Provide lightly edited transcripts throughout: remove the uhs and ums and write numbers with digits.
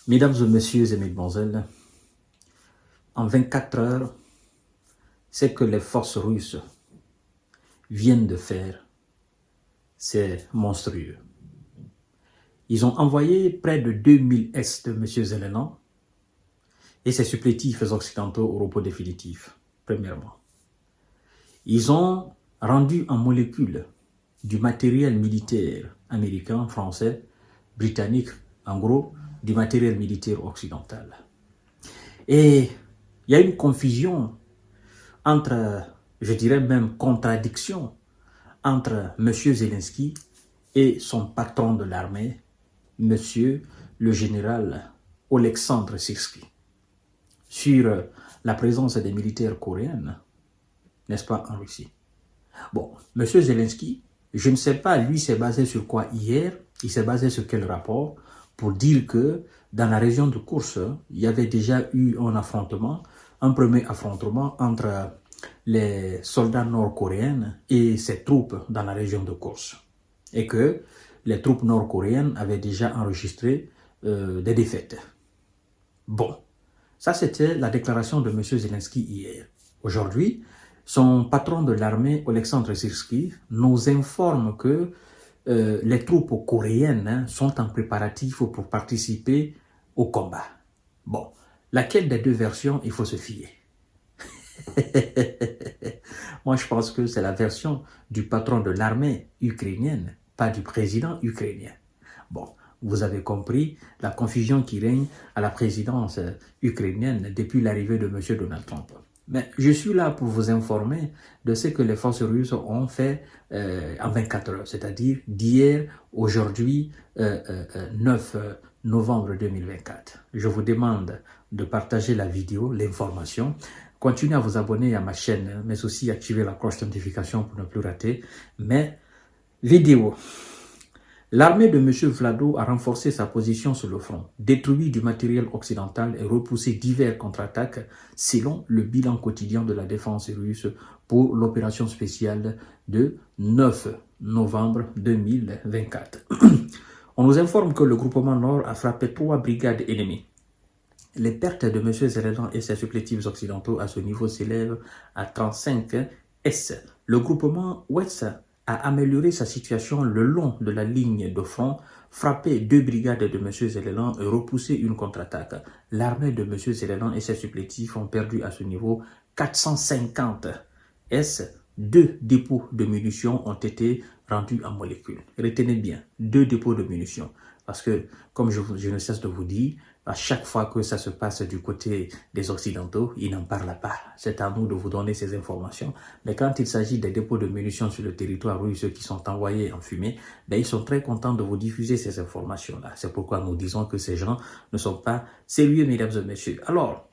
Mesdames et messieurs et mesdemoiselles, en 24 heures, ce que les forces russes viennent de faire, c'est monstrueux. Ils ont envoyé près de 2000 S de M. Zelensky et ses supplétifs occidentaux au repos définitif, premièrement. Ils ont rendu en molécules du matériel militaire américain, français, britannique, en gros, du matériel militaire occidental. Et il y a une confusion entre, je dirais même contradiction, entre M. Zelensky et son patron de l'armée, M. le général Oleksandr Syrski, sur la présence des militaires coréens, n'est-ce pas, en Russie. Bon, M. Zelensky, je ne sais pas, lui s'est basé sur quoi hier, il s'est basé sur quel rapport, pour dire que dans la région de Koursk, il y avait déjà eu un affrontement, un premier affrontement entre les soldats nord-coréens et ses troupes dans la région de Koursk. Et que les troupes nord-coréennes avaient déjà enregistré des défaites. Bon, ça c'était la déclaration de M. Zelensky hier. Aujourd'hui, son patron de l'armée, Oleksandr Syrski, nous informe que les troupes coréennes sont en préparatif pour participer au combat. Bon, laquelle des deux versions il faut se fier? Moi, je pense que c'est la version du patron de l'armée ukrainienne, pas du président ukrainien. Bon, vous avez compris la confusion qui règne à la présidence ukrainienne depuis l'arrivée de M. Donald Trump. Mais je suis là pour vous informer de ce que les forces russes ont fait en 24 heures, c'est-à-dire d'hier, aujourd'hui, 9 novembre 2024. Je vous demande de partager la vidéo, l'information. Continuez à vous abonner à ma chaîne, mais aussi activer la cloche de notification pour ne plus rater mes vidéos. L'armée de M. Vlado a renforcé sa position sur le front, détruit du matériel occidental et repoussé divers contre-attaques selon le bilan quotidien de la défense russe pour l'opération spéciale de 9 novembre 2024. On nous informe que le groupement Nord a frappé 3 brigades ennemies. Les pertes de M. Zelensky et ses supplétifs occidentaux à ce niveau s'élèvent à 35 S. Le groupement Ouest a amélioré sa situation le long de la ligne de front, frappé 2 brigades de M. Zelensky et repoussé une contre-attaque. L'armée de M. Zelensky et ses supplétifs ont perdu à ce niveau 450 S. 2 dépôts de munitions ont été rendus en molécules. Retenez bien, 2 dépôts de munitions. Parce que, comme je ne cesse de vous dire, à chaque fois que ça se passe du côté des Occidentaux, ils n'en parlent pas. C'est à nous de vous donner ces informations. Mais quand il s'agit des dépôts de munitions sur le territoire russe qui sont envoyés en fumée, ben ils sont très contents de vous diffuser ces informations-là. C'est pourquoi nous disons que ces gens ne sont pas sérieux, mesdames et messieurs. Alors,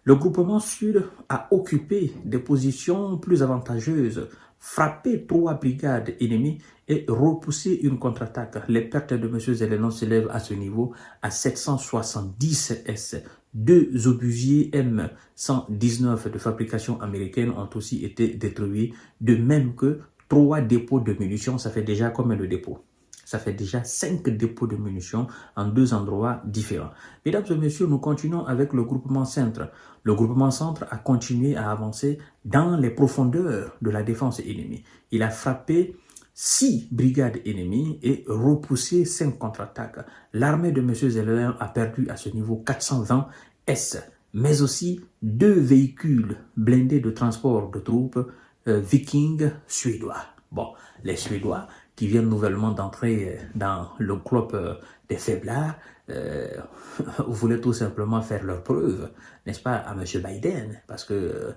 le groupement Sud a occupé des positions plus avantageuses, frappé 3 brigades ennemies et repoussé une contre-attaque. Les pertes de M. Zelensky s'élèvent à ce niveau à 770 S. 2 obusiers M119 de fabrication américaine ont aussi été détruits, de même que 3 dépôts de munitions. Ça fait déjà combien de dépôts? Ça fait déjà 5 dépôts de munitions en 2 endroits différents. Mesdames et messieurs, nous continuons avec le groupement Centre. Le groupement Centre a continué à avancer dans les profondeurs de la défense ennemie. Il a frappé 6 brigades ennemies et repoussé 5 contre-attaques. L'armée de M. Zelensky a perdu à ce niveau 420 S, mais aussi 2 véhicules blindés de transport de troupes Viking suédois. Bon, les Suédois qui viennent nouvellement d'entrer dans le club des faiblards, voulaient tout simplement faire leur preuve, n'est-ce pas, à M. Biden, parce que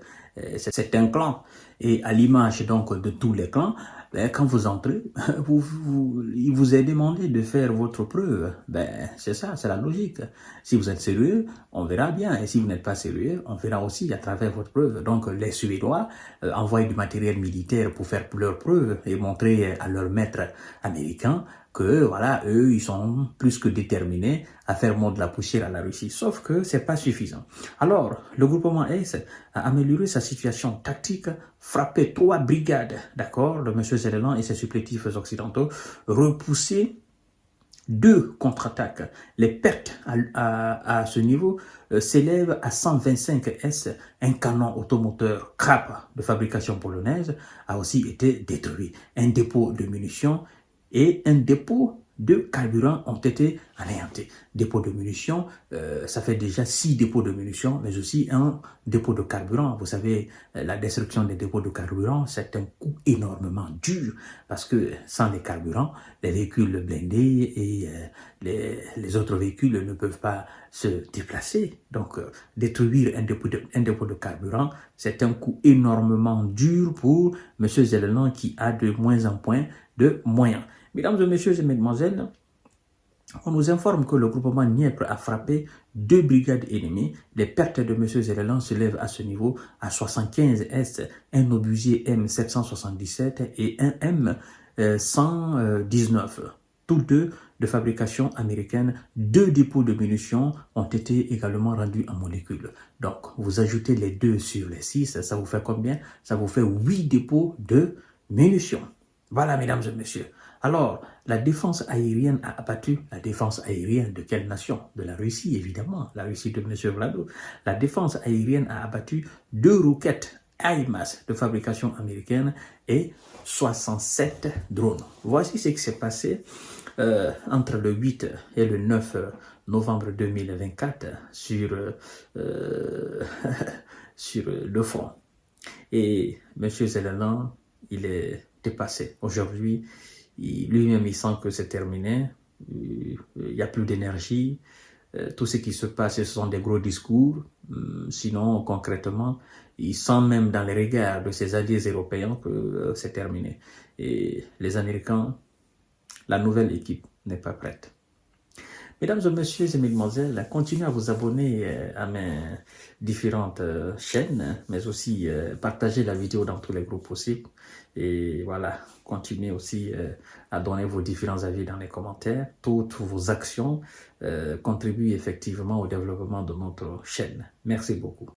c'est un clan. Et à l'image donc de tous les clans, ben, quand vous entrez, il vous est demandé de faire votre preuve. Ben, c'est ça, c'est la logique. Si vous êtes sérieux, on verra bien. Et si vous n'êtes pas sérieux, on verra aussi à travers votre preuve. Donc, les Suédois envoient du matériel militaire pour faire leur preuve et montrer à leurs maîtres américains que, voilà, eux, ils sont plus que déterminés à faire mordre la poussière à la Russie. Sauf que c'est pas suffisant. Alors, le groupement S a amélioré sa situation tactique, frappé 3 brigades, d'accord, de M. Zelensky et ses supplétifs occidentaux, repoussé 2 contre-attaques. Les pertes à ce niveau s'élèvent à 125 S. Un canon automoteur Krab de fabrication polonaise a aussi été détruit. Un dépôt de munitions et un dépôt de carburant ont été anéantis. Dépôt de munitions, ça fait déjà 6 dépôts de munitions, mais aussi un dépôt de carburant. Vous savez, la destruction des dépôts de carburant, c'est un coup énormément dur, parce que sans les carburants, les véhicules blindés et les autres véhicules ne peuvent pas se déplacer. Donc, détruire un dépôt de carburant, c'est un coup énormément dur pour M. Zelensky qui a de moins en moins de moyens. Mesdames et messieurs et mesdemoiselles, on nous informe que le groupement Dniepr a frappé 2 brigades ennemies. Les pertes de M. Zelensky s'élèvent à ce niveau à 75 S, un obusier M777 et un M119. Tous deux de fabrication américaine. 2 dépôts de munitions ont été également rendus en molécules. Donc, vous ajoutez les 2 sur les 6, ça vous fait combien? Ça vous fait 8 dépôts de munitions. Voilà, mesdames et messieurs. Alors, la défense aérienne a abattu la défense aérienne de quelle nation? De la Russie, évidemment, la Russie de M. Vlado. La défense aérienne a abattu 2 roquettes HIMARS de fabrication américaine et 67 drones. Voici ce qui s'est passé entre le 8 et le 9 novembre 2024 sur, sur le front. Et M. Zelensky, il est dépassé. Aujourd'hui, lui-même, il sent que c'est terminé. Il n'y a plus d'énergie. Tout ce qui se passe, ce sont des gros discours. Sinon, concrètement, il sent même dans les regards de ses alliés européens que c'est terminé. Et les Américains, la nouvelle équipe n'est pas prête. Mesdames et messieurs et mesdemoiselles, continuez à vous abonner à mes différentes chaînes, mais aussi partagez la vidéo dans tous les groupes possibles. Et voilà, continuez aussi à donner vos différents avis dans les commentaires. Toutes vos actions contribuent effectivement au développement de notre chaîne. Merci beaucoup.